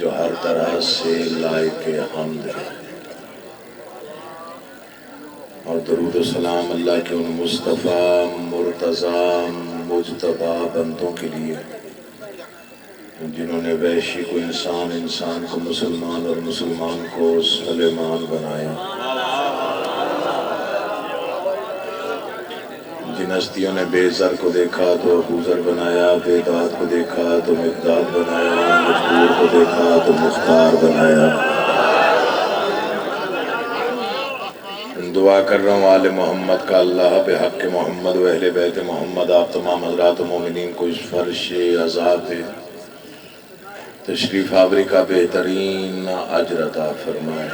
جو ہر طرح سے لائق حمد ہے، اور درود و سلام اللہ کے ان مصطفیٰ مرتضیٰ مجتبیٰ بندوں کے لیے جنہوں نے وحشی کو انسان، انسان کو مسلمان اور مسلمان کو سلیمان بنایا، جن ہستیوں نے بے زر کو دیکھا تو ابو ذر بنایا، بے داد کو دیکھا تو مقداد بنایا، مجبور کو دیکھا تو مختار بنایا۔ دعا کر رہا ہوں آل محمد کا اللہ بحق محمد و اہل بیت محمد آپ تمام حضرات مومنین کو اس فرش عذاب تشریف آوری کا بہترین اجر عطا فرمائے۔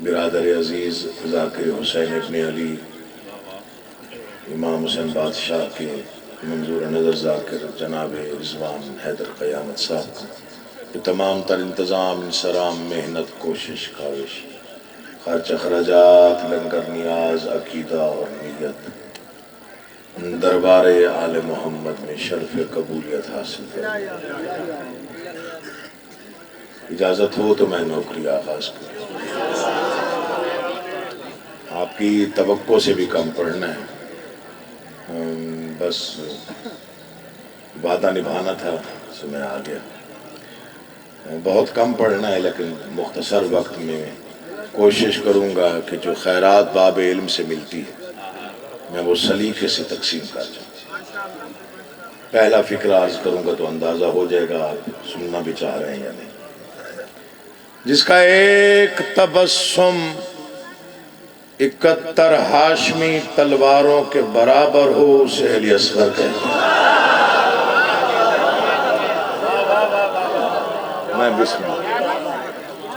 برادر عزیز ذاکر حسین ابن علی امام حسین بادشاہ کے منظور نظر ذاکر جناب رضوان حیدر قیامت صاحب کو تمام تر انتظام، انصرام، محنت، کوشش، کاوش، خرچ اخراجات، لنگر، نیاز، عقیدہ اور نیت دربار آل محمد میں شرف قبولیت حاصل کریں۔ اجازت ہو تو میں نوکری آغاز کروں۔ آپ کی توقع سے بھی کم پڑھنا ہے، بس وعدہ نبھانا تھا تو میں آ گیا۔ بہت کم پڑھنا ہے لیکن مختصر وقت میں کوشش کروں گا کہ جو خیرات باب علم سے ملتی ہے میں وہ سلیقے سے تقسیم کر جاؤں۔ پہلا فکر عرض کروں گا تو اندازہ ہو جائے گا آپ سننا بھی چاہ رہے ہیں یا نہیں۔ جس کا ایک تبسم 71 ہاشمی تلواروں کے برابر ہو اسے علی اصغر کہتے ہیں۔ میں بسم اللہ،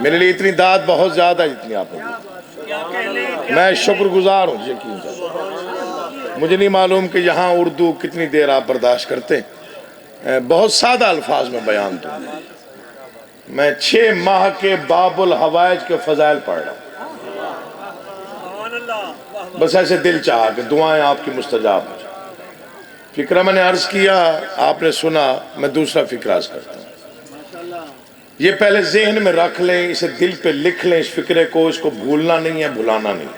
میرے لیے اتنی داد بہت زیادہ ہے جتنی آپ نے دی، میں شکر گزار ہوں، یقین کریں۔ مجھے نہیں معلوم کہ یہاں اردو کتنی دیر آپ برداشت کرتے ہیں، بہت سادہ الفاظ میں بیان دوں۔ میں 6 ماہ کے باب الحوائج کے فضائل پڑھ رہا ہوں، بس ایسے دل چاہا کہ دعائیں آپ کی مستجاب ہوں۔ فکرہ میں نے عرض کیا، آپ نے سنا، میں دوسرا فکرہ عرض کرتا ہوں۔ یہ پہلے ذہن میں رکھ لیں، اسے دل پہ لکھ لیں، اس فکرے کو، اس کو بھولنا نہیں ہے، بھلانا نہیں۔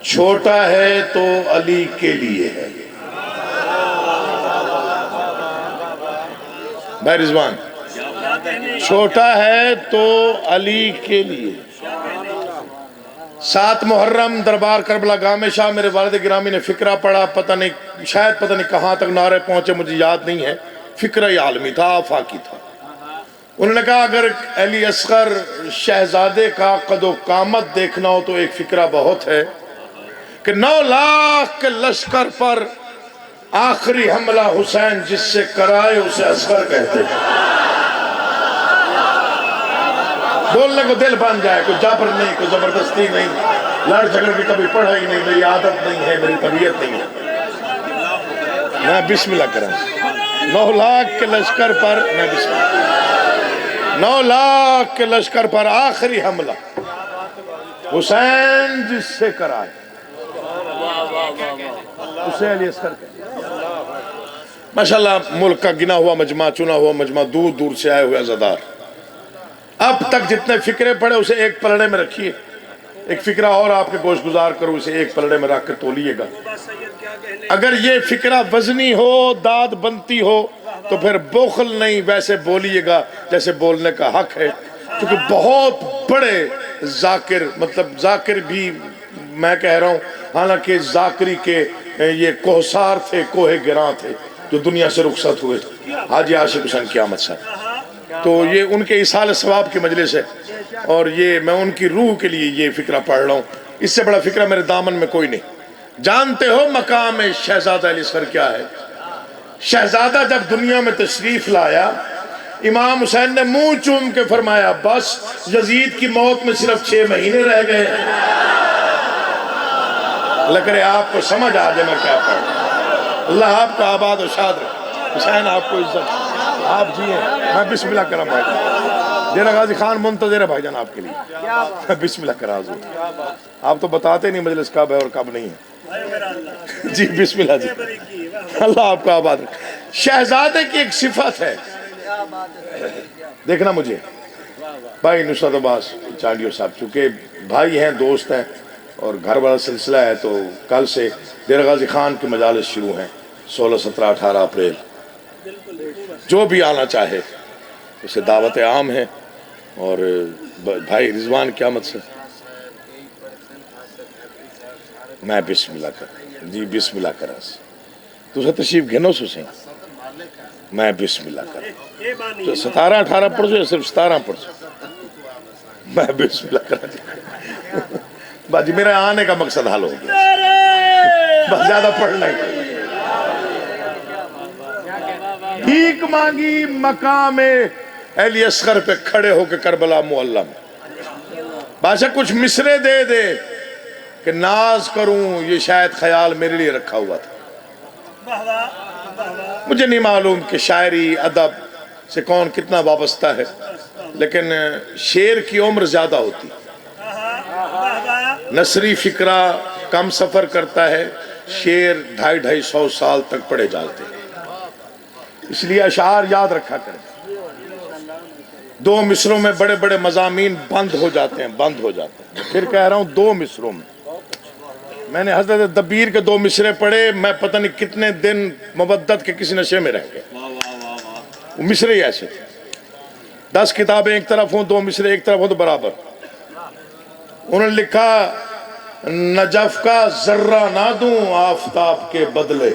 چھوٹا ہے تو علی کے لیے ہے۔ بھائی رضوان، چھوٹا ہے تو علی کے لیے۔ 7 محرم دربار کربلا گاہ میں شاہ میرے والد گرامی نے فکرہ پڑھا، پتہ نہیں شاید پتہ نہیں کہاں تک نعرے پہنچے، مجھے یاد نہیں ہے۔ فکرہ عالمی تھا، آفاقی تھا۔ انہوں نے کہا اگر علی اصغر شہزادے کا قد و قامت دیکھنا ہو تو ایک فکرہ بہت ہے کہ 9 لاکھ کے لشکر پر آخری حملہ حسین جس سے کرائے اسے اصغر کہتے ہیں۔ بولنے کو دل بن جائے، کوئی جبر نہیں، کوئی زبردستی نہیں، لڑ جھگڑ کی کبھی پڑھائی نہیں، میری عادت نہیں ہے، میری طبیعت نہیں ہے۔ میں بسم اللہ کروں، 9 لاکھ کے لشکر پر، میں بسم اللہ، 9 لاکھ کے لشکر پر آخری حملہ حسین جس سے کرائے اسے علی اصغر کہتے ہیں۔ ماشاءاللہ ملک کا گنا ہوا مجمع، چنا ہوا مجمع، دور دور سے آئے ہوئے عزادار، اب تک جتنے فکرے پڑے اسے ایک پلڑے میں رکھیے، ایک فکرہ اور آپ کے گوش گزار کرو، اسے ایک پلڑے میں رکھ کے تولیے گا۔ اگر یہ فکرہ وزنی ہو، داد بنتی ہو تو پھر بخل نہیں، ویسے بولیے گا جیسے بولنے کا حق ہے، کیونکہ بہت بڑے ذاکر، مطلب ذاکر بھی میں کہہ رہا ہوں، حالانکہ ذاکری کے یہ کوہسار تھے، کوہ گراں تھے جو دنیا سے رخصت ہوئے، حاجی عاشق حسین قیامت صاحب، تو یہ ان کے ایصال ثواب کی مجلس ہے، اور یہ میں ان کی روح کے لیے یہ فکرہ پڑھ رہا ہوں۔ اس سے بڑا فکرہ میرے دامن میں کوئی نہیں۔ جانتے ہو مقام شہزادہ علی اصغر کیا ہے؟ شہزادہ جب دنیا میں تشریف لایا، امام حسین نے منہ چوم کے فرمایا بس یزید کی موت میں صرف 6 مہینے رہ گئے۔ لگ رہے آپ کو سمجھ آ جائے میں کیا پڑھ رہا ہوں۔ اللہ آپ کو آباد و شاد رکھے، حسین آپ کو عزت، آپ جی ہیں۔ میں بسم اللہ کرم بھائی جان، ڈیرہ غازی خان منتظر ہے بھائی جان آپ کے لیے، میں بسم اللہ کرا حضور۔ آپ تو بتاتے نہیں مجلس کب ہے اور کب نہیں ہے۔ جی بسم اللہ جی، اللہ آپ کو آباد رکھے۔ شہزادے کی ایک صفت ہے دیکھنا مجھے بھائی نصرت عباس چانڈیو صاحب، چونکہ بھائی ہیں، دوست ہیں اور گھر والا سلسلہ ہے، تو کل سے ڈیرہ غازی خان کی مجالس شروع ہیں، 16 17 18 اپریل، جو بھی آنا چاہے اسے دعوت عام ہے۔ اور بھائی رضوان قیامت سے میں بسم اللہ کر جی بسم اللہ کرا تو سے تشریف گھنو سو سے میں بسم اللہ کرا تو 17 18 پڑھو یا صرف 17 پڑھو، میں بسم اللہ کرا باجی میرا آنے کا مقصد حل ہو گیا، بس زیادہ پڑھنا ہی۔ بھیک مانگی مقام اہل اصغر پہ کھڑے ہو کے کربلا معلم، بادشاہ کچھ مصرے دے دے کہ ناز کروں، یہ شاید خیال میرے لیے رکھا ہوا تھا۔ مجھے نہیں معلوم کہ شاعری ادب سے کون کتنا وابستہ ہے، لیکن شعر کی عمر زیادہ ہوتی، نثری فکرہ کم سفر کرتا ہے، شعر 250-250 سال تک پڑھے جاتے ہیں، اس لیے اشعار یاد رکھا کریں۔ 2 مصروں میں بڑے بڑے مضامین بند ہو جاتے ہیں، پھر کہہ رہا ہوں 2 مصروں میں نے حضرت دبیر کے 2 مصرے پڑھے، میں پتہ نہیں کتنے دن مبدت کے کسی نشے میں رہ گئے، وہ مصرے ہی ایسے تھے، 10 کتابیں ایک طرف ہوں، 2 مصرے ایک طرف ہوں تو برابر۔ انہوں نے لکھا نجف کا ذرہ نہ دوں آفتاب کے بدلے،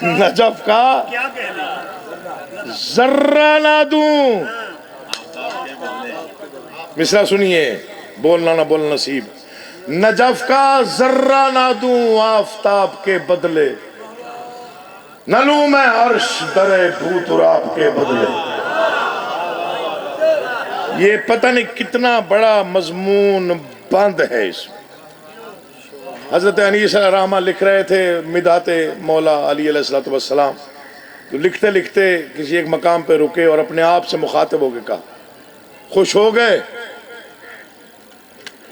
نجف کا ذرہ نہ دوں، مصرع سنیے، بولنا نہ بولنا نصیب، نجف کا ذرہ نہ دوں آفتاب کے بدلے، نہ لوں میں عرش درے بھوتراب کے بدلے۔ یہ پتہ نہیں کتنا بڑا مضمون بند ہے اس میں۔ حضرت انیس علیہ الرحمہ لکھ رہے تھے مدحت مولا علی علیہ السلام، تو لکھتے لکھتے کسی ایک مقام پہ رکے اور اپنے آپ سے مخاطب ہو کے کہا، خوش ہو گئے؟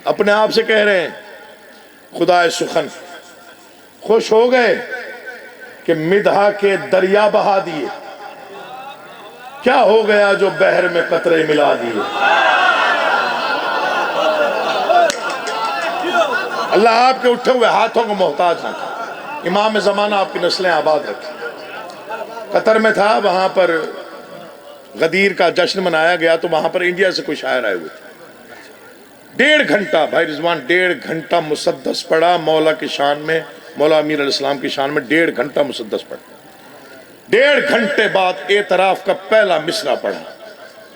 اپنے آپ سے کہہ رہے ہیں خدا سخن، خوش ہو گئے کہ مدحہ کے دریا بہا دیے، کیا ہو گیا جو بحر میں قطرے ملا دیے؟ اللہ آپ کے اٹھے ہوئے ہاتھوں کو محتاج نہ کرے، امام زمانہ آپ کی نسلیں آباد رکھیں۔ قطر میں تھا، وہاں پر غدیر کا جشن منایا گیا، تو وہاں پر انڈیا سے کوئی شاعر آئے ہوئے تھے، 1.5 گھنٹہ بھائی رضوان 1.5 گھنٹہ مسدس پڑھا مولا کی شان میں، مولا امیر علیہ السلام کی شان میں 1.5 گھنٹہ مسدس پڑھا، 1.5 گھنٹے بعد اعتراف کا پہلا مصرع پڑھا،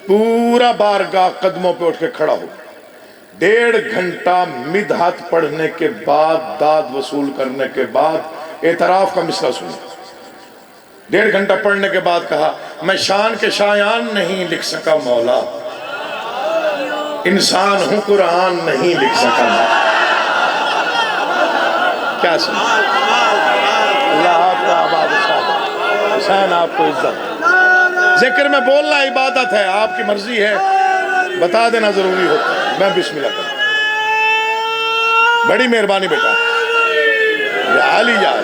پورا بارگاہ قدموں پہ اٹھ کے کھڑا ہو، 1.5 گھنٹہ مدحت پڑھنے کے بعد، داد وصول کرنے کے بعد اعتراف کا مصرع سنا، 1.5 گھنٹہ پڑھنے کے بعد کہا، میں شان کے شایان نہیں لکھ سکا مولا، انسان ہوں قرآن نہیں لکھ سکا مولا۔ کیا سنا؟ اللہ آپ کا آباد صاحب، حسین آپ کو عزت، ذکر میں بولنا عبادت ہے، آپ کی مرضی ہے بتا دینا ضروری ہوتا ہے، میں بسم اللہ کرتا ہوں۔ بڑی مہربانی بیٹا، یا علی یار،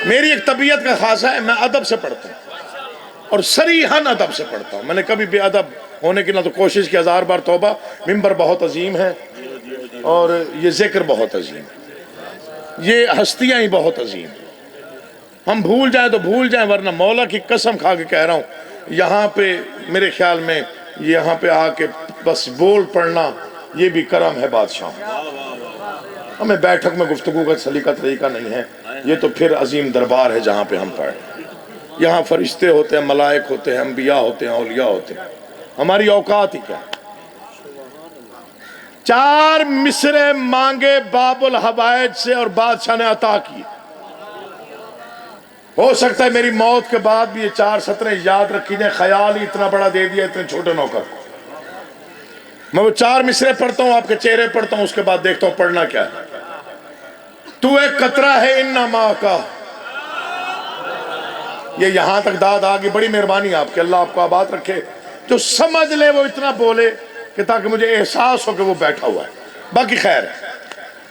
میری ایک طبیعت کا خاصہ ہے، میں ادب سے پڑھتا ہوں اور صریحاً ادب سے پڑھتا ہوں، میں نے کبھی بھی ادب ہونے کی نہ تو کوشش کی، 1000 بار توبہ، ممبر بہت عظیم ہے اور یہ ذکر بہت عظیم ہے، یہ ہستیاں ہی بہت عظیم ہیں، ہم بھول جائیں تو بھول جائیں، ورنہ مولا کی قسم کھا کے کہہ رہا ہوں، یہاں پہ میرے خیال میں یہاں پہ آ کے بس بول پڑھنا یہ بھی کرم ہے بادشاہ، ہمیں بیٹھک میں گفتگو کا سلیقہ طریقہ نہیں ہے، یہ تو پھر عظیم دربار ہے جہاں پہ ہم پڑھیں، یہاں فرشتے ہوتے ہیں، ملائک ہوتے ہیں، انبیاء ہوتے ہیں، اولیاء ہوتے ہیں، ہماری اوقات ہی کیا ہے۔ 4 مصرے مانگے باب الحوائج سے اور بادشاہ نے عطا کی، ہو سکتا ہے میری موت کے بعد بھی یہ 4 سطریں یاد رکھی جائیں، خیال ہی اتنا بڑا دے دیا اتنے چھوٹے نوکر، میں وہ 4 مصرے پڑھتا ہوں، آپ کے چہرے پڑھتا ہوں، اس کے بعد دیکھتا ہوں پڑھنا کیا ہے۔ تو ایک قطرہ ہے انما کا، یہ یہاں تک داد آگی، بڑی مہربانی آپ کے، اللہ آپ کو آباد رکھے، جو سمجھ لے وہ اتنا بولے کہ تاکہ مجھے احساس ہو کہ وہ بیٹھا ہوا ہے، باقی خیر ہے۔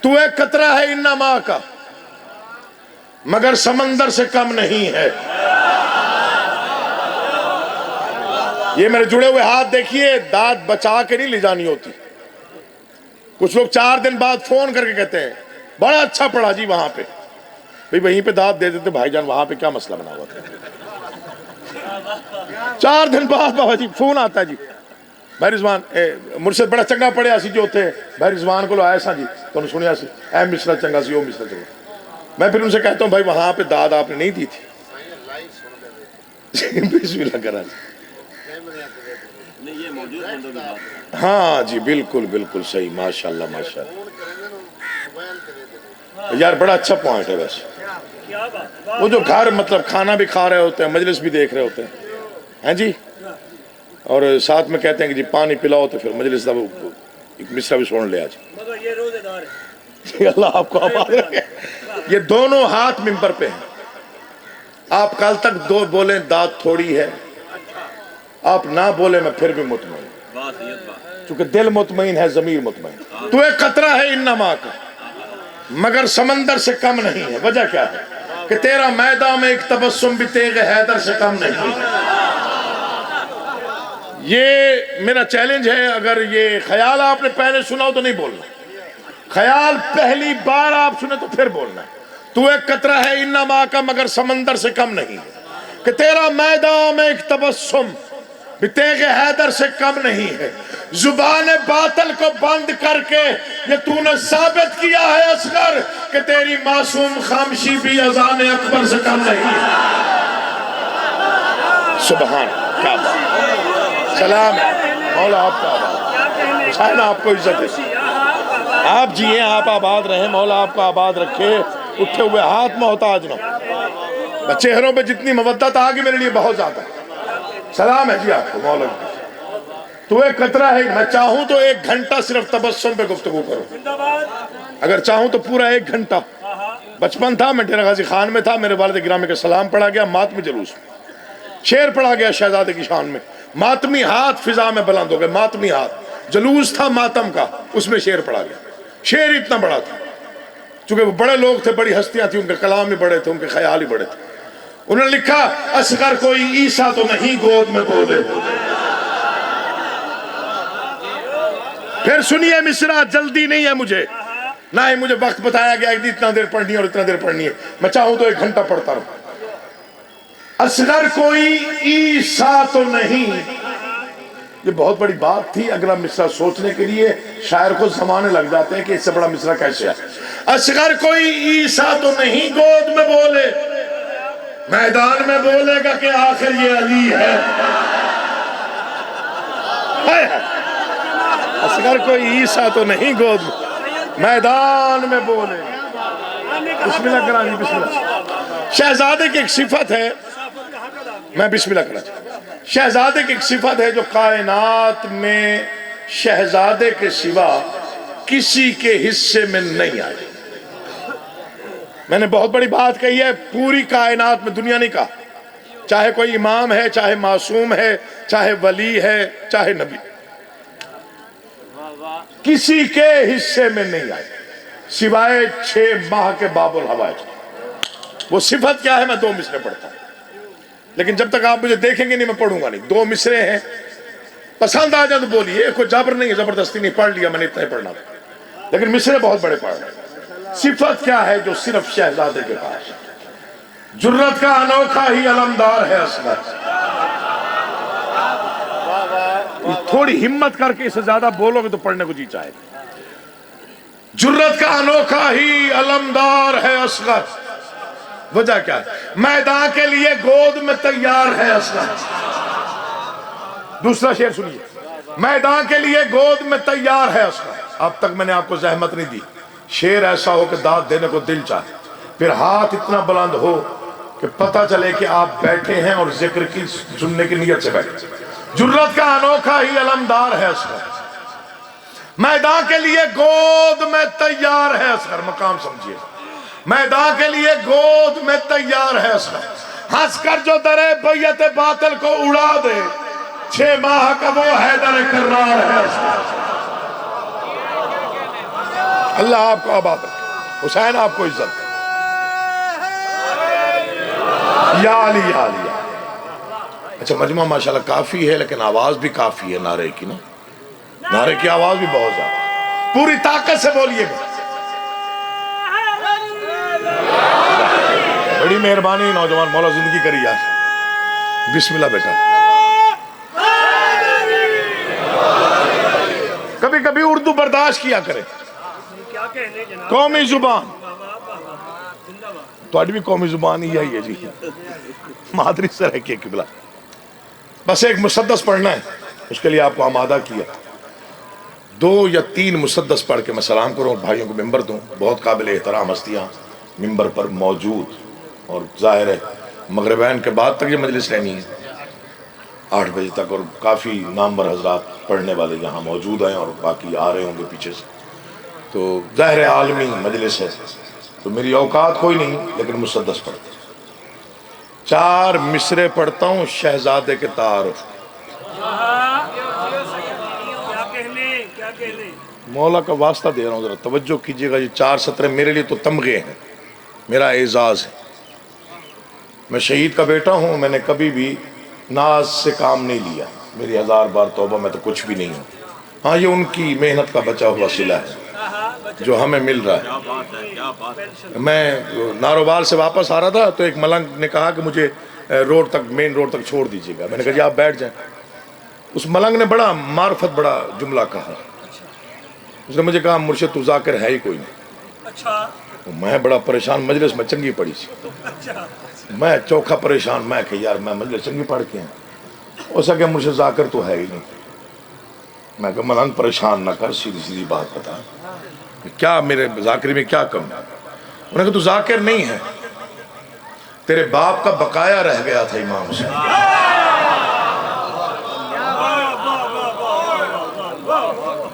تو ایک قطرہ ہے انما کا، مگر سمندر سے کم نہیں ہے. یہ میرے جڑے ہوئے ہاتھ دیکھیے، داد بچا کے نہیں لے جانی ہوتی. کچھ لوگ 4 دن بعد فون کر کے کہتے ہیں بڑا اچھا پڑھا جی وہاں پہ. بھئی وہیں پہ داد دے دیتے بھائی جان، وہاں پہ کیا مسئلہ بنا ہوا تھا. 4 دن بعد بابا جی فون آتا ہے جی بھائی رضوان مرشد بڑا چنگا پڑھیا سی جو تھے بھائی رضوان کو آیا سا جی تو انہوں سنیا سی اے مصرا چنگا سی وہ مصرا چنگا. میں پھر ان سے کہتا ہوں بھائی وہاں پہ داد آپ نے نہیں دی تھی. بسم اللہ کرا جی. ہاں جی بالکل بالکل صحیح، ماشاءاللہ ماشاءاللہ. یار بڑا اچھا پوائنٹ ہے ویسے. وہ جو گھر مطلب کھانا بھی کھا رہے ہوتے ہیں، مجلس بھی دیکھ رہے ہوتے ہیں جی، اور ساتھ میں کہتے ہیں کہ جی پانی پلاؤ، تو پھر مجلس دا ایک مصرا بھی سن لیا جی. اللہ آپ کو آباد رکھے. یہ دونوں ہاتھ ممبر پہ ہیں. آپ کل تک دو بولیں داد تھوڑی ہے، آپ نہ بولیں میں پھر بھی مطمئن، چونکہ دل مطمئن ہے ضمیر مطمئن. تو ایک قطرہ ہے انما کا مگر سمندر سے کم نہیں ہے. وجہ کیا ہے کہ تیرا میدان میں ایک تبسم بھی تیغ حیدر سے کم نہیں ہے. یہ میرا چیلنج ہے. اگر یہ خیال آپ نے پہلے سنا ہو تو نہیں بولنا، خیال پہلی بار آپ سنے تو پھر بولنا. تو ایک قطرہ ہے انما کا مگر سمندر سے کم نہیں ہے کہ تیرا میدان میں ایک تبسم بھی تیغ حیدر سے کم نہیں ہے. زبان باطل کو بند کر کے یہ تو نے ثابت کیا ہے اصغر کہ تیری معصوم خاموشی بھی اذان اکبر سے کم نہیں ہے. سبحان کیا بات. سلام مولا آپ کا آباد. حسین آپ کو عزت ہے. آپ جیئے، آپ آباد رہیں، مولا آپ کو آباد رکھے. اٹھے ہوئے ہاتھ محتاج نہ. چہروں پہ جتنی مودت آگی میرے لیے بہت زیادہ. سلام ہے جی آپ کو مولا. تو ایک قطرہ ہے. میں چاہوں تو 1 گھنٹہ صرف تبسم پہ گفتگو کروں، اگر چاہوں تو پورا 1 گھنٹہ. بچپن تھا میں ڈیرہ غازی خان میں تھا، میرے والد گرامی کا سلام پڑھا گیا ماتمی جلوس میں. شعر پڑھا گیا شہزادے کی شان میں. ماتمی ہاتھ فضا میں بلند ہو گئے. ماتمی ہاتھ جلوس تھا ماتم کا، اس میں شعر پڑھا گیا. شعر اتنا بڑا تھا چونکہ وہ بڑے لوگ تھے، بڑی ہستیاں تھیں، ان کے کلام بھی بڑے تھے، ان کے خیال ہی بڑے تھے. انہوں نے لکھا اصغر کوئی عیسیٰ تو نہیں گود میں بولے. پھر سنیے مصرع جلدی نہیں ہے مجھے، نہ ہی مجھے وقت بتایا گیا کہ اتنا دیر پڑھنی ہے اور اتنا دیر پڑھنی ہے. میں چاہوں تو 1 گھنٹہ پڑھتا رہوں. اصغر کوئی عیسیٰ تو نہیں. یہ بہت بڑی بات تھی. اگلا مصرع سوچنے کے لیے شاعر کو زمانے لگ جاتے ہیں کہ اس سے بڑا مصرع کیسے ہے. اصغر کوئی عیسیٰ تو نہیں گود میں بولے، میدان میں بولے گا کہ آخر یہ علی ہے. اصغر کوئی عیسیٰ تو نہیں گود میں، میدان میں بولے. بسم اللہ کرانی. بسم اللہ. شہزادے کی ایک صفت ہے، میں بسم اللہ کرا. شہزادے کی ایک صفت ہے جو کائنات میں شہزادے کے سوا کسی کے حصے میں نہیں آئی. میں نے بہت بڑی بات کہی ہے، پوری کائنات میں، دنیا نہیں کہا. چاہے کوئی امام ہے، چاہے معصوم ہے، چاہے ولی ہے، چاہے نبی، کسی کے حصے میں نہیں آئی سوائے 6 ماہ کے باب الحوائج. وہ صفت کیا ہے؟ میں 2 مصرے پڑھتا ہوں، لیکن جب تک آپ مجھے دیکھیں گے نہیں میں پڑھوں گا نہیں. 2 مصرے ہیں، پسند آ جائے تو بولیے، کوئی جبر نہیں ہے، زبردستی نہیں. پڑھ لیا میں نے، اتنا ہی پڑھنا تھا، لیکن مصرے بہت بڑے پڑھ رہے ہیں. صفت کیا ہے جو صرف شہزادے کے پاس؟ جرت کا انوکھا ہی علمدار ہے اصغر. تھوڑی ہمت کر کے اس سے زیادہ بولو گے تو پڑھنے کو جی چاہے. جرت کا انوکھا ہی علمدار ہے اصغر. وجہ کیا ہے؟ میدان کے لیے گود میں تیار ہے اصغر. دوسرا شعر سنیے، میدان کے لیے گود میں تیار ہے اصغر. اب تک میں نے آپ کو زحمت نہیں دی. شعر ایسا ہو کہ داد دینے کو دل چاہے، پھر ہاتھ اتنا بلند ہو کہ پتہ چلے کہ آپ بیٹھے ہیں اور ذکر کی سننے کی نیت سے بیٹھے. جرت کا انوکھا ہی علمدار ہے اصغر. میدان کے لیے گود میں تیار ہے اصغر. مقام سمجھیے، میدان کے لیے گود میں تیار ہے اصغر. ہنس کر جو درے بیعت باطل کو اڑا دے، 6 ماہ کا وہ حیدر کرار ہے اصغر. اللہ آپ کو آباد رکھے. حسین آپ کو عزت. یا علی یا علی۔ اچھا مجمع ماشاءاللہ کافی ہے لیکن آواز بھی کافی ہے نعرے کی نا، نعرے کی آواز بھی بہت زیادہ، پوری طاقت سے بولیے گا۔ بڑی مہربانی نوجوان، مولا زندگی کری یار، بسم اللہ بیٹا۔ کبھی کبھی اردو برداشت کیا کرے، قومی زبان تو بھی قومی زبان ہی ہے جی، مادری سرح کی قبلہ۔ بس ایک مسدس پڑھنا ہے، اس کے لیے آپ کو آمادہ کیا، 2 یا 3 مسدس پڑھ کے میں سلام کروں، بھائیوں کو ممبر دوں۔ بہت قابل احترام ہستیاں ممبر پر موجود، اور ظاہر ہے مغربین کے بعد تک یہ مجلس رہنی ہے 8 بجے تک، اور کافی نامور حضرات پڑھنے والے یہاں موجود ہیں اور باقی آ رہے ہوں گے پیچھے سے، تو ظاہر ہے عالمی مجلس ہے، تو میری اوقات کوئی نہیں لیکن مسدس پڑھتا ہوں۔ 4 مصرے پڑھتا ہوں شہزادے کے تعارف۔ مولا کا واسطہ دے رہا ہوں، ذرا توجہ کیجئے گا، یہ 4 سطریں میرے لیے تو تمغے ہیں، میرا اعزاز ہے۔ میں شہید کا بیٹا ہوں، میں نے کبھی بھی ناز سے کام نہیں لیا، میری 1000 بار توبہ، میں تو کچھ بھی نہیں ہوں۔ ہاں یہ ان کی محنت کا بچا ہوا صلہ ہے جو ہمیں مل رہا ہے۔ میں ناروبال سے واپس آ رہا تھا تو ایک ملنگ نے کہا کہ مجھے روڈ تک، مین روڈ تک چھوڑ دیجیے گا، میں نے کہا جی آپ بیٹھ جائیں۔ اس ملنگ نے بڑا معرفت بڑا جملہ کہا، اس نے مجھے کہا مرشد تو ذاکر ہے ہی کوئی نہیں۔ میں بڑا پریشان، مجلس میں چنگی پڑی سی، میں چوکھا پریشان، میں کہ یار میں مجلس چنگی پڑھ کے ہیں، اس نے کہا مرشد ذاکر تو ہے ہی نہیں۔ میں کہا ملنگ پریشان نہ کر، سیدھی سیدھی بات بتا، کیا میرے ذاکری میں کیا کم ہے؟ انہوں نے کہا تو ذاکر نہیں ہے، تیرے باپ کا بقایا رہ گیا تھا امام حسین۔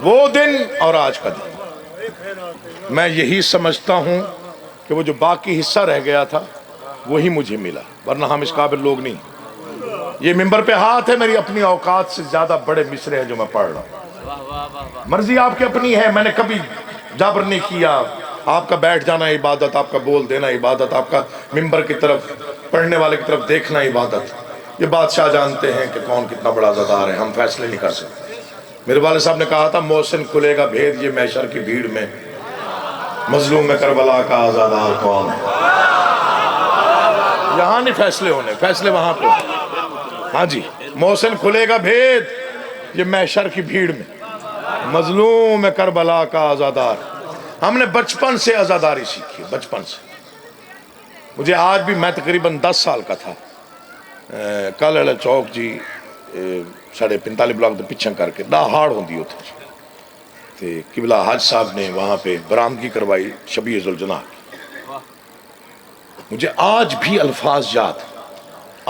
وہ دن اور آج کا دن میں یہی سمجھتا ہوں کہ وہ جو باقی حصہ رہ گیا تھا وہی مجھے ملا، ورنہ ہم اس قابل لوگ نہیں۔ یہ ممبر پہ ہاتھ ہے، میری اپنی اوقات سے زیادہ بڑے مصرے ہیں جو میں پڑھ رہا ہوں۔ مرضی آپ کی اپنی ہے، میں نے کبھی جبر نہیں کیا، آپ کا بیٹھ جانا عبادت، آپ کا بول دینا عبادت، آپ کا ممبر کی طرف پڑھنے والے کی طرف دیکھنا عبادت۔ یہ بادشاہ جانتے ہیں کہ کون کتنا بڑا عزادار ہے، ہم فیصلے نہیں کر سکتے۔ میرے والد صاحب نے کہا تھا محسن کھلے گا بھید یہ محشر کی بھیڑ میں، مظلوم میں کربلا کا عزادار کون ہے۔ یہاں نہیں فیصلے ہونے، فیصلے وہاں پہ۔ ہاں جی، محسن کھلے گا بھید یہ محشر کی بھیڑ میں، مظلوم ہے کربلا کا عزادار۔ ہم نے بچپن سے عزاداری سیکھی، بچپن سے۔ مجھے آج بھی، میں تقریباً 10 سال کا تھا، کالڑا چوک جی 45 بلاک تو پچھا کر کے ہاڑ ہوندی ہوتے تے قبلہ حاج صاحب نے وہاں پہ برآمدگی کروائی شبیہ ذوالجناح کی۔ مجھے آج بھی الفاظ یاد ہیں،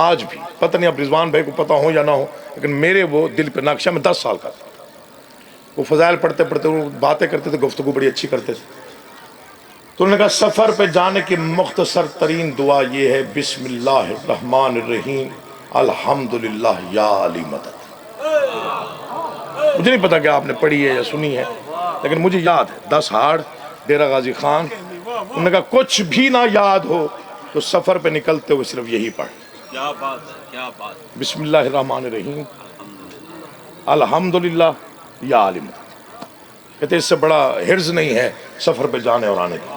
آج بھی، پتہ نہیں اب رضوان بھائی کو پتہ ہو یا نہ ہو، لیکن میرے وہ دل پہ نقشہ، میں 10 سال کا تھا۔ وہ فضائل پڑھتے پڑھتے وہ باتیں کرتے تھے، گفتگو بڑی اچھی کرتے تھے۔ تو انہوں نے کہا سفر پہ جانے کی مختصر ترین دعا یہ ہے بسم اللہ الرحمن الرحیم الحمدللہ یا علی مدد۔ مجھے نہیں پتا کہ آپ نے پڑھی ہے یا سنی ہے، لیکن مجھے یاد ہے 10 ہاڑ ڈیرہ غازی خان۔ انہوں نے کہا کچھ بھی نہ یاد ہو تو سفر پہ نکلتے ہوئے صرف یہی پڑھ، کیا بات ہے، کیا بات ہے۔ بسم اللہ الرحمن الرحیم الحمدللہ یا علی مدد۔ کہتے اس سے بڑا حرز نہیں ہے سفر پہ جانے اور آنے کا۔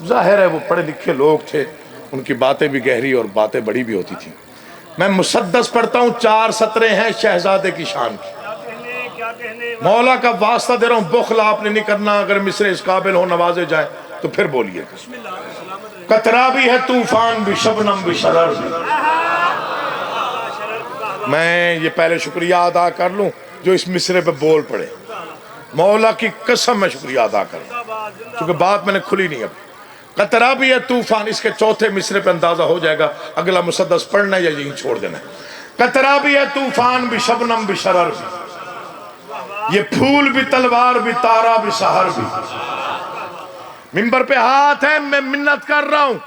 ظاہر ہے وہ پڑھے لکھے لوگ تھے، ان کی باتیں بھی گہری اور باتیں بڑی بھی ہوتی تھیں۔ میں مسدس پڑھتا ہوں، 4 سطریں ہیں شہزادے کی شان کی۔ مولا کا واسطہ دے رہا ہوں، بخل آپ نے نہیں کرنا، اگر مصرے اس قابل ہو نوازے جائیں تو پھر بولیے۔ قطرہ بھی ہے طوفان بھی، شبنم بھی، شرر بھی۔ میں یہ پہلے شکریہ ادا کر لوں جو اس مصرے پہ بول پڑے، مولا کی قسم میں شکریہ ادا کروں، کیونکہ بات میں نے کھلی نہیں اب۔ قطرہ بھی ہے طوفان، اس کے چوتھے مصرے پہ اندازہ ہو جائے گا اگلا مسدس پڑھنا ہے یا یہیں چھوڑ دینا ہے۔ قطرہ بھی ہے طوفان بھی، شبنم بھی، شرر بھی، یہ پھول بھی، تلوار بھی، تارا بھی، سحر بھی۔ ممبر پہ ہاتھ ہے، میں منت کر رہا ہوں،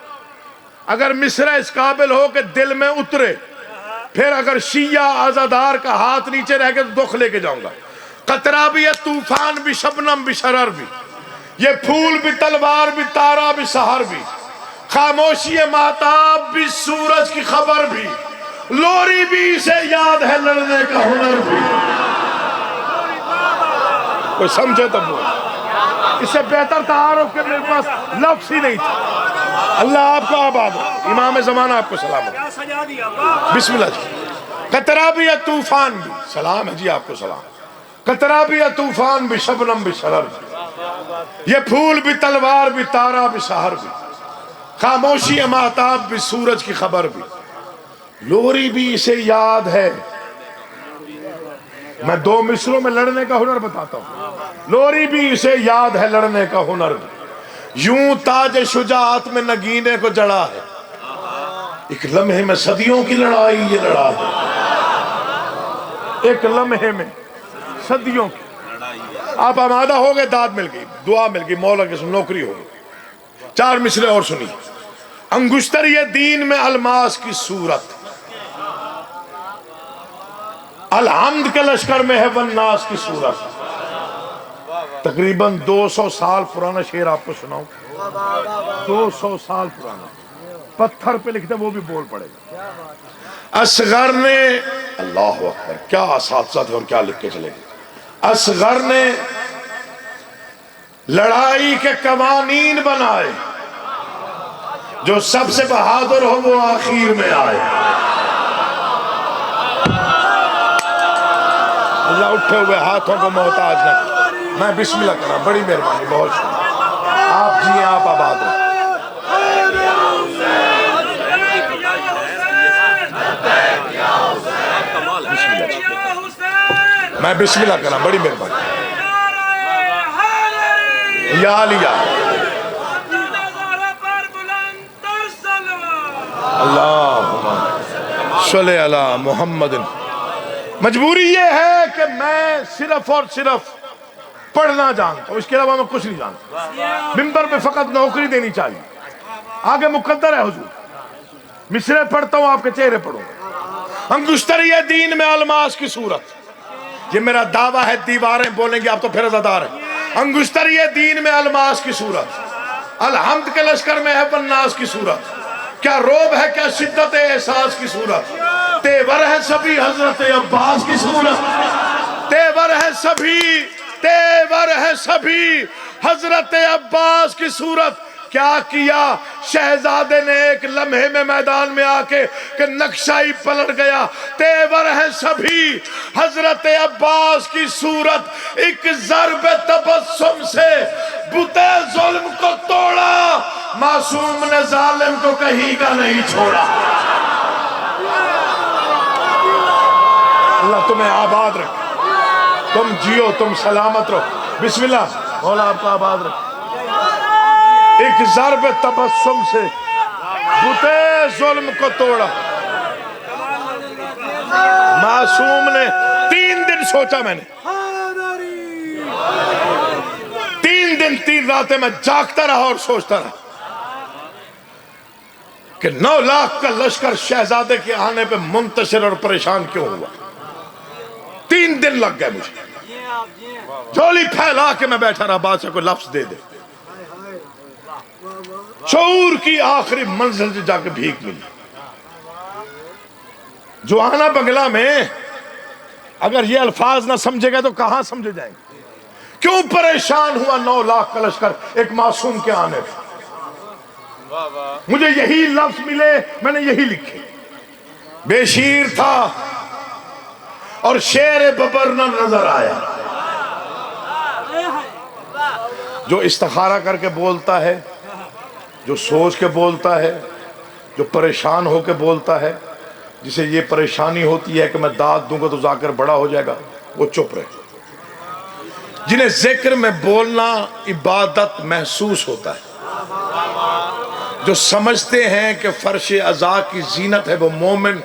اگر مصرع اس قابل ہو کہ دل میں اترے، پھر اگر شیعہ عزادار کا ہاتھ نیچے رہ گئے تو دکھ لے کے جاؤں گا۔ قطرہ بھی ہے طوفان بھی، شبنم بھی، شرر بھی، یہ پھول بھی، تلوار بھی، تارا بھی، سحر بھی، خاموشی ماتاب بھی، سورج کی خبر بھی، لوری بھی، اسے یاد ہے لڑنے کا ہنر بھی۔ کوئی سمجھے تو بول۔ اس سے بہتر تعارف کے میرے پاس لفظ ہی نہیں تھا۔ اللہ آپ کو آباد ہو، امام زمانہ آپ کو سلام ہو۔ بسم اللہ جی۔ قطرہ بھی یا طوفان بھی، سلام ہے جی آپ کو سلام۔ قطرہ بھی یا طوفان بھی، شبنم بھی شرر بھی، یہ پھول بھی تلوار بھی تارا بھی سحر بھی، خاموشی ماتاب بھی سورج کی خبر بھی، لوری بھی اسے یاد ہے۔ میں دو مصروں میں لڑنے کا ہنر بتاتا ہوں۔ لوری بھی اسے یاد ہے لڑنے کا ہنر بھی، یوں تاج شجاعت میں نگینے کو جڑا ہے، ایک لمحے میں صدیوں کی لڑائی یہ لڑا ہے، ایک لمحے میں صدیوں کی۔ آپ آمادہ ہو گئے، داد مل گئی، دعا مل گئی، مولا کی نوکری ہو گئی۔ چار مصرے اور سنی۔ انگشتر یہ دین میں الماس کی صورت، الحمد کے لشکر میں ہے والناس کی صورت۔ تقریباً 200 سال پرانا شعر آپ کو سناؤں، 200 سال پرانا، پتھر پہ لکھتے وہ بھی بول پڑے گا۔ اصغر نے، اللہ اکبر، کیا اساتذہ تھے اور کیا لکھ کے چلے گئے۔ اصغر نے لڑائی کے قوانین بنائے، جو سب سے بہادر ہو وہ آخر میں آئے۔ اللہ اٹھے ہوئے ہاتھوں کو محتاج نہ کرے۔ میں بسم اللہ کرنا، بڑی مہربانی، بہت شکریہ۔ آپ جی آپ آباد ہو۔ میں بسم اللہ کرنا، بڑی مہربانی۔ یا علی یا اللہم صلی علی محمد۔ مجبوری یہ ہے کہ میں صرف اور صرف پڑھنا جانتا ہوں، اس کے علاوہ میں کچھ نہیں جانتا۔ ممبر پہ فقط نوکری دینی چاہیے، آگے مقدر ہے حضور۔ مصرے پڑھتا ہوں، آپ کے چہرے پڑھوں۔ انگشتر یہ دین میں الماس کی صورت، یہ میرا دعویٰ ہے، دیواریں بولیں گے آپ تو پھر عزادار ہیں۔ انگشتر یہ دین میں الماس کی صورت، الحمد کے لشکر میں ہے والناس کی صورت، کیا روب ہے کیا شدت احساس کی صورت، تیور ہے سبھی حضرت عباس کی صورت، تیور ہے سبھی حضرت عباس کی صورت۔ کیا کیا شہزادے نے ایک لمحے میں میدان میں آ کے کہ نقشہ ہی پلٹ گیا۔ تیور ہے سبھی حضرت عباس کی صورت، ایک ضرب تبسم سے بتے ظلم کو توڑا، معصوم نے ظالم کو کہیں کا نہیں چھوڑا۔ اللہ تمہیں آباد رکھے، تم جیو، تم سلامت رہو۔ بسم اللہ، مولا آپ کو آباد رکھے۔ ایک ضرب تبسم سے بتے ظلم کو توڑا، معصوم نے 3 دن سوچا، میں نے 3 دن 3 راتیں میں جاگتا رہا اور سوچتا رہا کہ 9 لاکھ کا لشکر شہزادے کے آنے پہ منتشر اور پریشان کیوں ہوا۔ 3 دن لگ گئے مجھے، جھولی پھیلا کے میں بیٹھا رہا، بادشاہ کو لفظ دے دے۔ شعور کی آخری منزل سے جا کے بھیک ملی۔ جوانا بنگلہ میں اگر یہ الفاظ نہ سمجھے گئے تو کہاں سمجھے جائیں گے؟ کیوں پریشان ہوا 9 لاکھ کا لشکر ایک معصوم کے آنے پہ؟ مجھے یہی لفظ ملے، میں نے یہی لکھے۔ بے شیر تھا اور شیر ببر نہ نظر آیا۔ جو استخارہ کر کے بولتا ہے، جو سوچ کے بولتا ہے، جو پریشان ہو کے بولتا ہے، جسے یہ پریشانی ہوتی ہے کہ میں داد دوں گا تو ذاکر بڑا ہو جائے گا، وہ چپ رہے۔ جنہیں ذکر میں بولنا عبادت محسوس ہوتا ہے، جو سمجھتے ہیں کہ فرش عزا کی زینت ہے، وہ مومن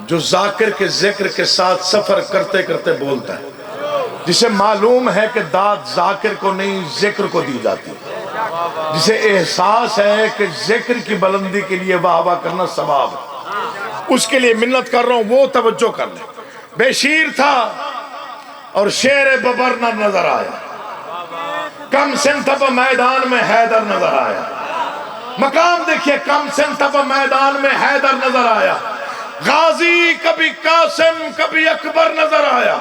جو ذاکر کے ذکر کے ساتھ سفر کرتے کرتے بولتا ہے، جسے معلوم ہے کہ داد ذاکر کو نہیں ذکر کو دی جاتی ہے، جسے احساس ہے کہ ذکر کی بلندی کے لیے واہ واہ کرنا ثواب ہے، اس کے لیے منت کر رہا ہوں، وہ توجہ کر لیں۔ بے شیر تھا اور شیر ببر نہ نظر آیا، کم سن تھا میدان میں حیدر نظر آیا۔ مقام دیکھیے، کم سن تب میدان میں حیدر نظر آیا، غازی کبھی قاسم کبھی اکبر نظر آیا،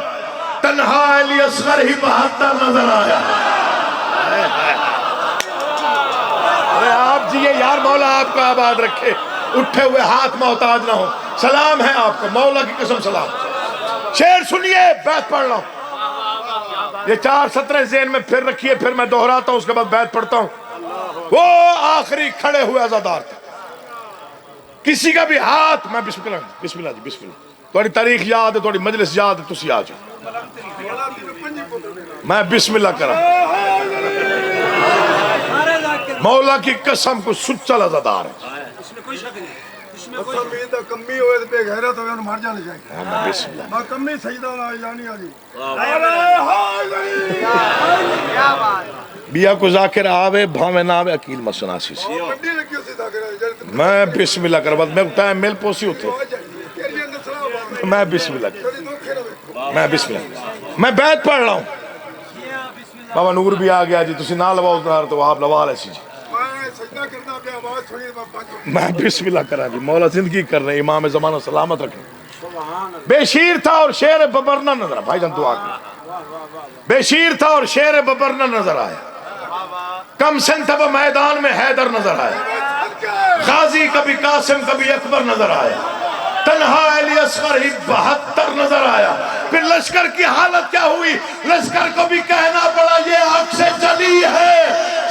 تنہا علی اصغر ہی 72 نظر آیا۔ ارے آپ جیے یار، مولا آپ کا آباد رکھے، اٹھے ہوئے ہاتھ محتاج نہ ہو۔ سلام ہے آپ کو، مولا کی قسم سلام۔ شعر سنیے، بیت پڑھ رہا ہوں، یہ 4 سطریں ذہن میں پھر رکھیے، پھر میں دہراتا ہوں، اس کے بعد بیت پڑھتا ہوں۔ وہ آخری کھڑے ہوئے عزادار تھے، کسی کا بھی ہاتھ، میں بسم اللہ بسم اللہ جی بسم اللہ، تھوڑی تاریخ یاد ہے، تھوڑی مجلس یاد ہے، تسی آ جاؤ، میں بسم اللہ کرا۔ مولا کی قسم کو سچا عزادار ہے، کمی ہوئے تو بے غیرت ہوئے انہوں مر جانے چاہیے۔ میں بسم اللہ کمی سجدہ اللہ جانی آجی۔ بیا کو ذاکر آوے بھاوے نہ آوے اکیل مسناسی سے، میں بسم اللہ کر، میں ٹائم مل پوسی ہوتے، میں بسم اللہ کر، میں بسم اللہ، میں بیت پڑھ رہا ہوں۔ بابا نور بھی آ گیا جی، تسی نہ لواؤ دار تو آپ لوا لے سی جی، میں بسم اللہ کرا جی، مولا زندگی کر رہے، امام زمانہ سلامت رکھیں۔ بے شیر تھا اور شیر ببرنہ نظر آیا، بھائی جان دعا کی، بے شیر تھا اور شیر ببرنہ نظر آیا، کم سن تب میدان میں حیدر نظر آیا، غازی کبھی قاسم کبھی اکبر نظر آیا، تنہا علی اصغر ہی 72 نظر آیا۔ پھر لشکر کی حالت کیا ہوئی؟ لشکر کو بھی کہنا پڑا یہ آنکھ سے جلی ہے،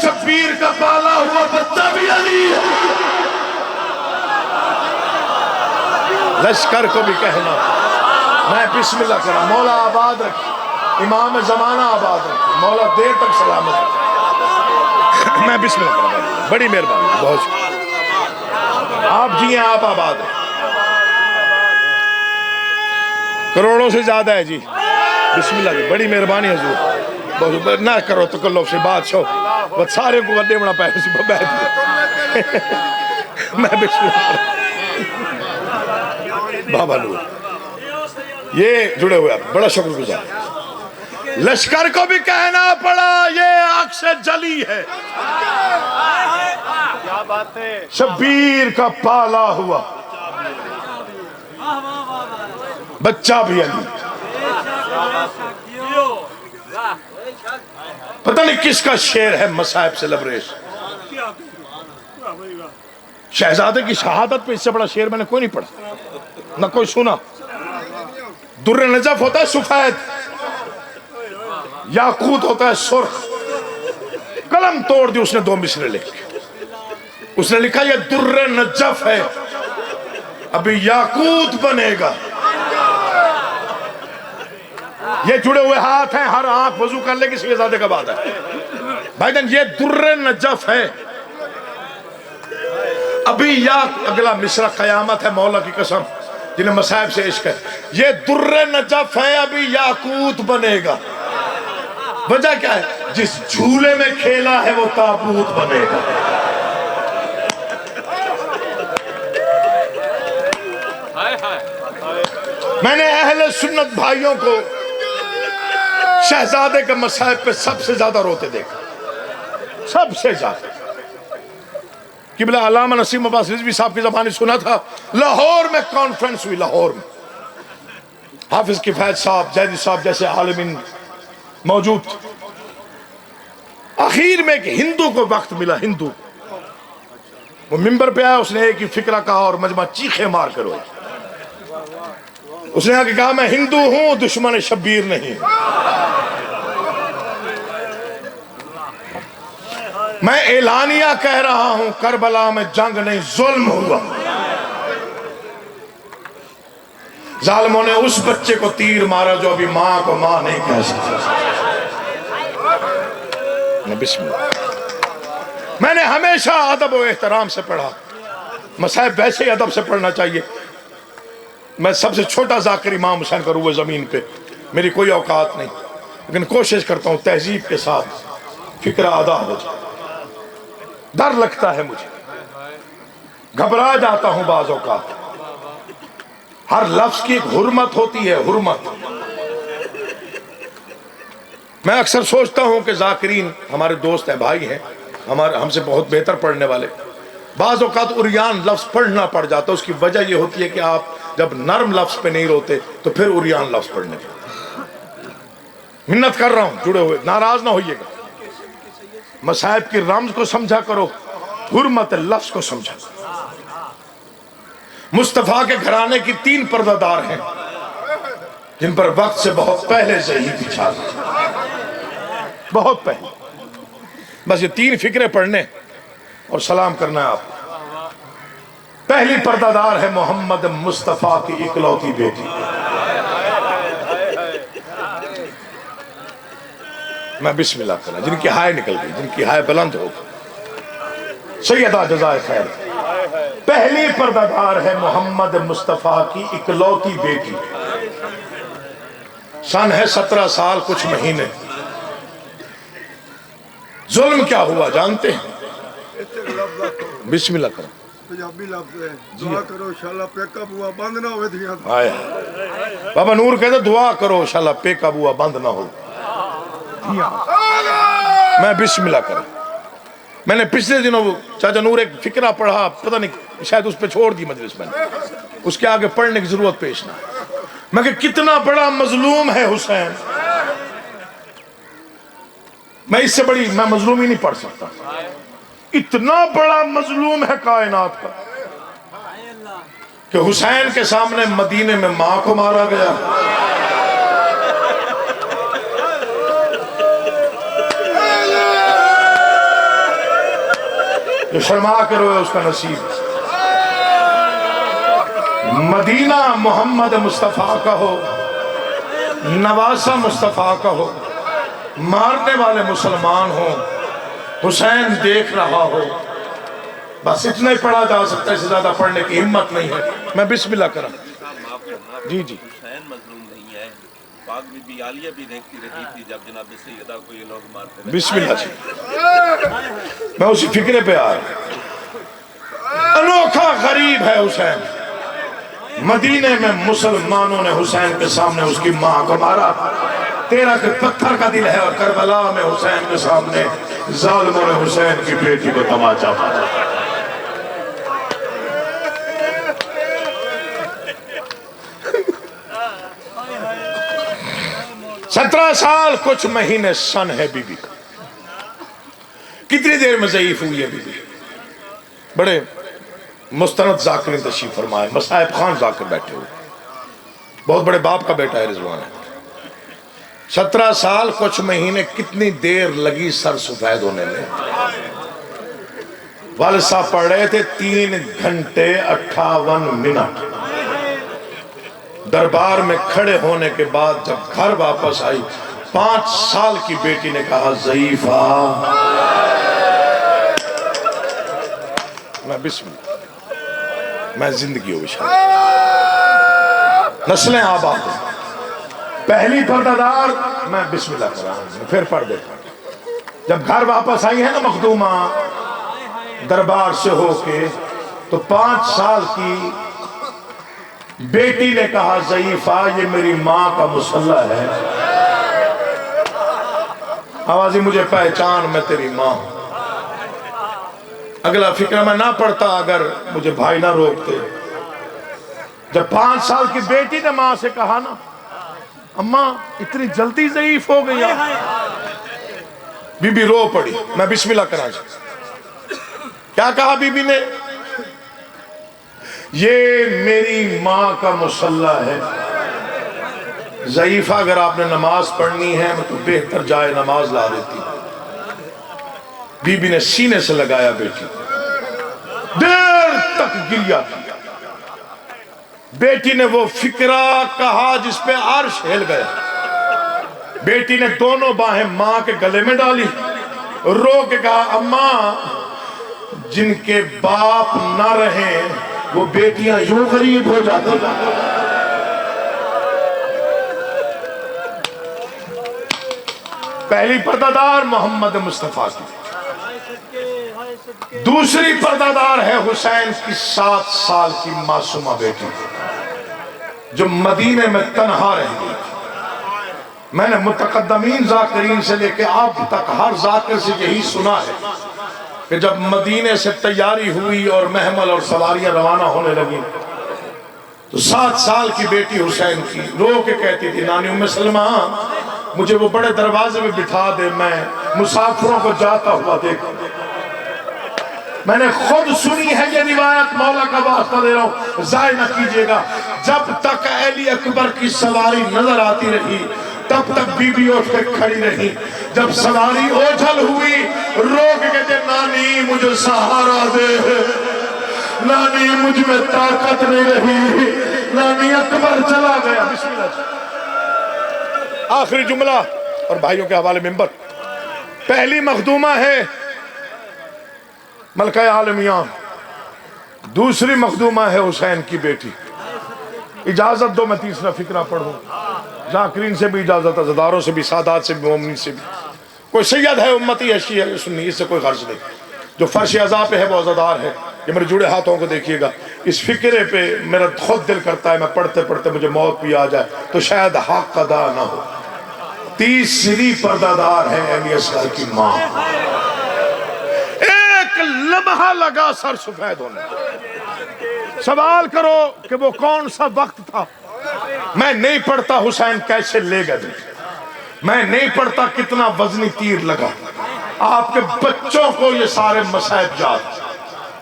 شبیر کا پالا ہوا بچہ بھی علی ہے۔ لشکر کو بھی کہنا، میں بسم اللہ کرا، مولا آباد رکھے، امام زمانہ آباد رکھے، مولا دیر تک سلامت رکھے، میں بسم اللہ کرا، بڑی مہربانی، بہت شکریہ، آپ جی ہیں، آپ آباد ہیں، کروڑوں سے زیادہ ہے جی، بسم اللہ جی، بڑی مہربانی حضور، بہت نہ کرو تکلف سے بات شو، بہت سارے کو وڈے بنا پائے اسی پر بیٹھ میں بسم اللہ کرا، بابا نور یہ جڑے ہوئے آپ، بڑا شکر گزار۔ لشکر کو بھی کہنا پڑا یہ آنکھ سے جلی ہے، شبیر کا پالا ہوا بچہ بھی علی، پتہ نہیں کس کا شعر ہے، مصائب سے لبریز، شہزادے کی شہادت پہ اس سے بڑا شعر میں نے کوئی نہیں پڑھا، نہ کوئی سنا۔ در نجف ہوتا ہے سفید، یاقوت ہوتا ہے سرخ، قلم توڑ دی اس نے 2 مصرے لکھے، اس نے لکھا یہ در نجف ہے ابھی یاقوت بنے گا، یہ جڑے ہوئے ہاتھ ہیں، ہر آنکھ وضو کر لے کسی شہزادے کا بات ہے بھائی جان، یہ در نجف ہے ابھی یا اگلا مصرع قیامت ہے، مولا کی قسم جنہیں مصائب سے عشق ہے، یہ در نجف ہے ابھی یاقوت بنے گا، وجہ کیا ہے؟ جس جھولے میں کھیلا ہے وہ تابوت بنے گا۔ میں نے اہل سنت بھائیوں کو شہزادے کے مصائب پہ سب سے زیادہ روتے دیکھا، سب سے زیادہ۔ قبلہ علامہ نسیم عباس رضوی صاحب کی زبانی سنا تھا، لاہور میں کانفرنس ہوئی، لاہور میں حافظ کفایت صاحب، زیدی صاحب جیسے عالمین موجود، آخر میں ایک ہندو کو وقت ملا، ہندو وہ ممبر پہ آیا، اس نے ایک ہی فکرہ کہا اور مجمع چیخے مار کر ہوئی، اس نے کہا میں ہندو ہوں، دشمن شبیر نہیں، میں اعلانیہ کہہ رہا ہوں کربلا میں جنگ نہیں ظلم ہوا، ظالموں نے اس بچے کو تیر مارا جو ابھی ماں کو ماں نہیں کہہ سکتا۔ بسم اللہ، میں نے ہمیشہ ادب و احترام سے پڑھا، مصائب ویسے ہی ادب سے پڑھنا چاہیے۔ میں سب سے چھوٹا ذاکر امام حسین کا روح زمین پہ، میری کوئی اوقات نہیں، لیکن کوشش کرتا ہوں تہذیب کے ساتھ فکرہ ادا ہو جائے۔ ڈر لگتا ہے مجھے، گھبرا جاتا ہوں بعض اوقات، ہر لفظ کی ایک حرمت ہوتی ہے، حرمت۔ میں اکثر سوچتا ہوں کہ ذاکرین ہمارے دوست ہیں، بھائی ہیں، ہم سے بہت بہتر پڑھنے والے، بعض اوقات عریان لفظ پڑھنا پڑ جاتا ہے، اس کی وجہ یہ ہوتی ہے کہ آپ جب نرم لفظ پہ نہیں روتے تو پھر عریان لفظ پڑھنے پڑتے۔ منت کر رہا ہوں، جڑے ہوئے، ناراض نہ ہوئیے گا۔ مصائب کی رمز کو سمجھا کرو، حرمت لفظ کو سمجھا کرو۔ مصطفیٰ کے گھرانے کی 3 پردہ دار ہیں جن پر وقت سے بہت پہلے سے ہی بچھا دیا، بہت پہلے۔ بس یہ 3 فکرے پڑھنے اور سلام کرنا ہے آپ کو۔ پہلی پردہ دار ہے محمد مصطفیٰ کی اکلوتی بیٹی، میں بسم اللہ کرنا، جن کی ہائے نکل گئی، جن کی ہائے بلند ہو گئی، سیدہ جزائے خیر۔ پہلی پردہ دار ہے محمد مصطفیٰ کی اکلوتی بیٹی، سن ہے 17 سال کچھ مہینے۔ ظلم کیا ہوا جانتے ہیں؟ بسم اللہ کرو۔ پنجابی لفظ ہے، دعا کرو انشاءاللہ پیکا بوا بند نہ ہوئے دھیاں۔ آئے بابا نور کہتے دعا کرو انشاءاللہ پیکا بوا بند نہ ہو۔ میں بسم اللہ کروں۔ میں نے پچھلے دنوں چاچا نور ایک فکرہ پڑھا، پتہ نہیں شاید اس پہ چھوڑ دی مجلس میں نے، اس کے آگے پڑھنے کی ضرورت پیش نہ ہے۔ میں کہ کتنا بڑا مظلوم ہے حسین، میں اس سے بڑی میں مظلومی نہیں پڑھ سکتا۔ اتنا بڑا مظلوم ہے کائنات کا کہ حسین کے سامنے مدینے میں ماں کو مارا گیا، جو شرما کے روئے اس کا نصیب۔ مدینہ محمد مصطفیٰ کا ہو، نواسہ مصطفیٰ کا ہو، مارنے والے مسلمان ہوں، حسین دیکھ رہا ہو، بس اتنا ہی پڑھا جا سکتا ہے، اس سے زیادہ پڑھنے کی ہمت نہیں ہے۔ میں بسم اللہ کروں۔ جی جی، حسین مظلوم نہیں ہے، پاک بی بی عالیہ بھی دیکھتی رہی تھی جب جناب سیدہ کو یہ لوگ مارتے رہے۔ بسم اللہ جی، میں اسی فکرے پہ آ رہا۔ انوکھا غریب ہے حسین، مدینے میں مسلمانوں نے حسین کے سامنے اس کی ماں کو مارا۔ 13 کے پتھر کا دل ہے، اور کربلا میں حسین کے سامنے ظالموں نے حسین کی بیٹی کو تماچا مارا۔ 17 سال کچھ مہینے سن ہے بی بی کا۔ کتنی دیر میں ضعیف ہوئی ہے بی بی؟ بڑے مستند ذاکرین تشریف فرمائے، مصائب خان ذاکر بیٹھے ہوئے، بہت بڑے باپ کا بیٹا ہے رضوان ہے۔ 17 سال کچھ مہینے، کتنی دیر لگی سر سفید ہونے میں؟ والد صاحب پڑھ رہے تھے 3 گھنٹے 58 منٹ۔ دربار میں کھڑے ہونے کے بعد جب گھر واپس آئی، 5 سال کی بیٹی نے کہا ضعیفہ، میں بسم اللہ، میں زندگی ہو بشار، نسلیں آباد ہیں۔ پہلی پردہ دار، میں بسم اللہ کر رہا ہوں، پھر پڑھ دیتا ہوں۔ جب گھر واپس آئی ہے نا مخدومہ دربار سے ہو کے، تو 5 سال کی بیٹی نے کہا ضعیفہ، یہ میری ماں کا مصلح ہے، آوازی مجھے پہچان، میں تیری ماں ہوں۔ اگلا فکرہ میں نہ پڑھتا اگر مجھے بھائی نہ روکتے۔ جب 5 سال کی بیٹی نے ماں سے کہا نا، اماں اتنی جلدی ضعیف ہو گئی، بی بی رو پڑی۔ میں بسم اللہ کرا جی، کیا کہا بی بی نے؟ یہ میری ماں کا مصلح ہے، ضعیفہ اگر آپ نے نماز پڑھنی ہے تو بہتر جائے نماز لا دیتی۔ بی بی نے سینے سے لگایا بیٹی، دیر تک گریا کیا۔ بیٹی نے وہ فکرہ کہا جس پہ عرش ہل گیا۔ بیٹی نے دونوں باہیں ماں کے گلے میں ڈالی، رو کے کہا اماں، جن کے باپ نہ رہیں وہ بیٹیاں یوں غریب ہو جاتی ہیں۔ پہلی پردہ دار محمد مصطفیٰ کی، دوسری پردہ دار ہے حسین کی 7 سال کی معصومہ بیٹی جو مدینے میں تنہا رہ گئی۔ میں نے متقدمین ذاکرین سے لے کے اب تک ہر ذاکر سے یہی سنا ہے کہ کہ جب مدینے سے تیاری ہوئی اور محمل اور سواریاں روانہ ہونے لگی تو 7 سال کی بیٹی حسین کی رو کے کہتی تھی نانی ام سلمہ مجھے وہ بڑے دروازے میں بٹھا دے، میں مسافروں کو جاتا ہوا دیکھوں۔ میں نے خود سنی ہے یہ روایت، مولا کا واسطہ دے رہا ہوں ضائع نہ کیجئے گا، جب تک علی اکبر کی سواری نظر آتی رہی تب تک بی بی اٹھ کے کھڑی رہی، جب سواری اوجھل ہوئی رو کے کہتے نانی مجھے سہارا دے، نانی مجھ میں طاقت نہیں رہی، نانی اکبر چلا گیا۔ بسم اللہ آخری جملہ اور بھائیوں کے حوالے منبر۔ پہلی مخدومہ ہے ملکہ عالمیہ، دوسری مخدومہ ہے حسین کی بیٹی۔ اجازت دو میں تیسرا فقرہ پڑھوں، ذاکرین سے بھی اجازت، عزاداروں سے بھی، سادات سے بھی، مومنین سے بھی۔ کوئی سید ہے امتی ہے شیعہ ہے سنی، اس سے کوئی غرض نہیں، جو فرش عزا پہ ہے وہ عزادار ہے۔ یہ میرے جڑے ہاتھوں کو دیکھیے گا، اس فقرے پہ میرا خود دل کرتا ہے میں پڑھتے پڑھتے مجھے موت بھی آ جائے تو شاید حق ادا نہ ہو۔ تیسری پردہ دار ہے علی اصغر کی ماں، ایک لمحہ لگا سر سفید ہونے۔ سوال کرو کہ وہ کون سا وقت تھا؟ میں نہیں پڑھتا حسین کیسے لے گئے، میں نہیں پڑھتا کتنا وزنی تیر لگا، آپ کے بچوں کو یہ سارے مصائب یاد،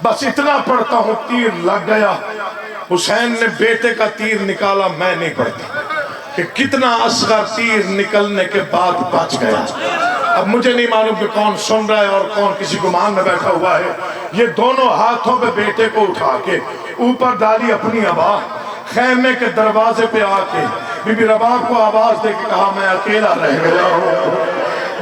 بس اتنا پڑھتا ہوں تیر لگ گیا، حسین نے بیٹے کا تیر نکالا، میں نہیں پڑھتا کہ کتنا اصغر تیر نکلنے کے بعد بچ گیا۔ اب مجھے نہیں معلوم کہ کون سن رہا ہے اور کون کسی گمان میں بیٹھا ہوا ہے۔ یہ دونوں ہاتھوں پہ بیٹے کو اٹھا کے اوپر ڈالی اپنی ابا، خیمے کے دروازے پہ آ کے بی بی رباب کو آواز دے کے کہا میں اکیلا رہ گیا ہوں،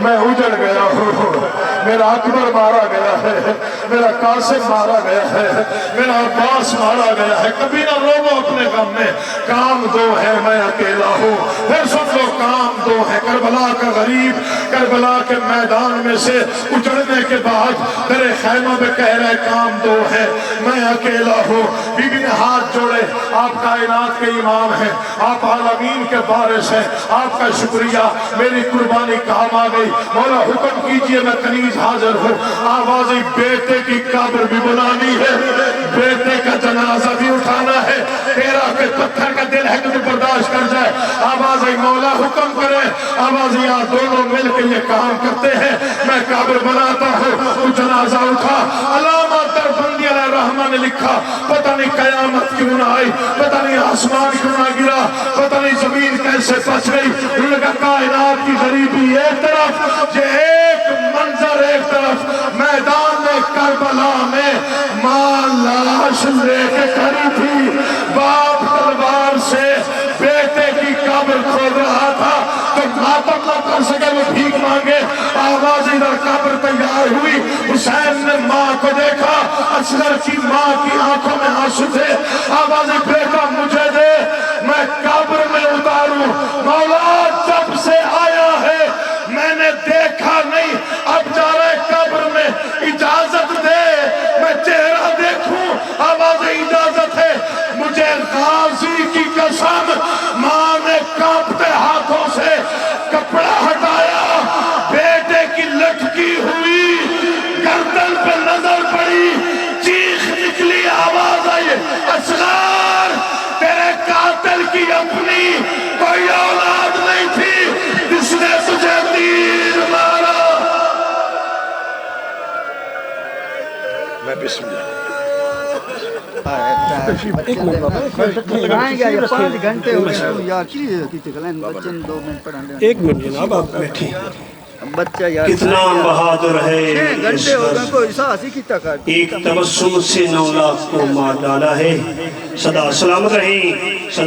میں اجڑ گیا ہوں، میرا اکبر مارا گیا ہے، میرا قاسم مارا گیا ہے، میرا عباس مارا گیا ہے، کبھی نہ روو اپنے غم میں، کام دو ہے میں اکیلا ہوں۔ پھر سن لو کام دو ہے، کربلا کا غریب کربلا کے میدان میں سے اجڑنے کے بعد تیرے خیمہ میں کہہ رہے کام دو ہے میں اکیلا ہوں۔ بی بی نے ہاتھ جوڑے، آپ کائنات کے امام ہیں، آپ عالمین کے بارش ہیں، آپ کا شکریہ، میری قربانی کام آ گئی، مولا حکم کیجئے میں کنیز حاضر ہوں۔ آوازی بیٹے کی قبر بھی بنانی ہے، بیٹے کا جنازہ بھی اٹھانا ہے، تیرا کہ پتھر کا دل ہے کہ تو برداشت کر جائے، آوازی مولا حکم کرے، آوازی آپ دونوں مل کے یہ کام کرتے ہیں، میں قبر بناتا ہوں، تو جنازہ اٹھا۔ علامہ دربندی علیہ الرحمہ نے لکھا پتہ نہیں قیامت کیوں نہ آئی، پتہ نہیں آسمان کیوں نہ گرا، پتہ نہیں زمین کیسے بچ گئی، انہوں نے کہا کائنات کی غریبی ایک طرف، یہ ایک منظر ایک طرف، میدان کربلا میں ماں لاش لے کے کھڑی تھی، باپ تلوار سے بیٹے کی قبر کھود رہا تھا، تو ماتم نہ کر سکے وہ بھیک مانگے، آواز ادھر قبر تیار ہوئی، حسین نے ماں کو دیکھا، اصغر کی ماں کی آنکھوں میں آنسو تھے، آواز بیٹا مجھے دے میں قبر میں اتاروں، مولا جب سے آیا ہے میں نے دیکھا نہیں، اب جا رہے قبر میں اجازت دے میں چہرہ دیکھوں، آواز اجازت ہے، مجھے غازی کی قسم، ماں نے کانپتے ہاتھوں سے کپڑا ہٹایا، بیٹے کی لٹکی ہوئی گردن پہ نظر پڑی، چیخ نکلی، آواز آئی اصغر تیرے قاتل کی اپنی کوئی اولاد نہیں تھی جس نے تجھے تیر مارا۔ میں بسم اللہ ایک منٹ جناب آپ بیٹھیں۔ بچہ یار کتنا بہادر ہے گھنٹے ہو گئے کوئی احساس ہی کیتا کر، ایک تبسم سے 9 لاکھ کو مار ڈالا ہے، صدا سلامت رہیں۔